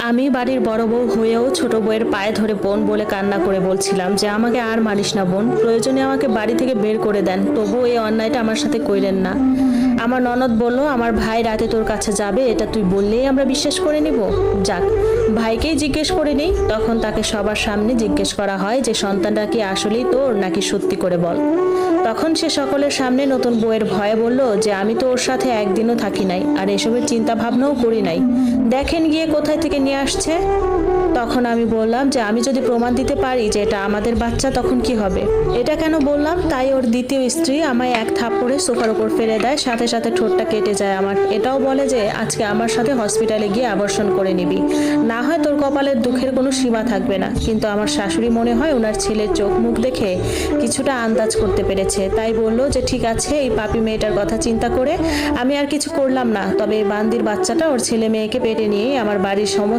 আমি বাড়ির বড় বউ হয়েও ছোট বউয়ের পায়ে ধরে বোন বলে কান্না করে বলছিলাম যে আমাকে আর মারিস না বোন, প্রয়োজনে আমাকে বাড়ি থেকে বের করে দেন, তবু এই অন্যায়টা আমার সাথে কইরেন না। আমার ননদ বলল আমার ভাই রাতে তোর কাছে যাবে, এটা তুই বললেই আমরা বিশ্বাস করে নিব। যাক, ভাইকেই জিজ্ঞেস করে নিই। তখন তাকে সবার সামনে জিজ্ঞেস করা হয় যে সন্তানটা কি আসলেই তোর নাকি সত্যি করে বল। তখন সে সকলের সামনে নতুন বউয়ের ভয়ে বলল যে আমি তো ওর সাথে একদিনও থাকি নাই, আর এসবের চিন্তা ভাবনাও করি নাই, দেখেন গিয়ে কোথায় থেকে নিয়ে আসছে। তখন আমি বললাম যে আমি যদি প্রমাণ দিতে পারি যে এটা আমাদের বাচ্চা তখন কি হবে। এটা কেন বললাম, তাই ওর দ্বিতীয় স্ত্রী আমায় এক থাপ্পড়ে সোফার উপর ফেলে দেয়, সাথে সাথে ঠোঁটটা কেটে যায় আমার। এটাও বলে যে আজকে আমার সাথে হসপিটালে গিয়ে আবর্ষণ করে নিবি, না হয় তোর কপালের দুঃখের কোনো সীমা থাকবে না। কিন্তু আমার শাশুড়ি মনে হয় ওনার ছেলের চোখ মুখ দেখে কিছুটা আন্দাজ করতে পেরেছে, তাই বললো যে ঠিক আছে, এই পাপি মেয়েটার কথা চিন্তা করে আমি আর কিছু করলাম না, তবে এই বান্দির বাচ্চাটা ওর ছেলে মেয়েকে পেটে নিয়েই আমার বাড়ির সমস্ত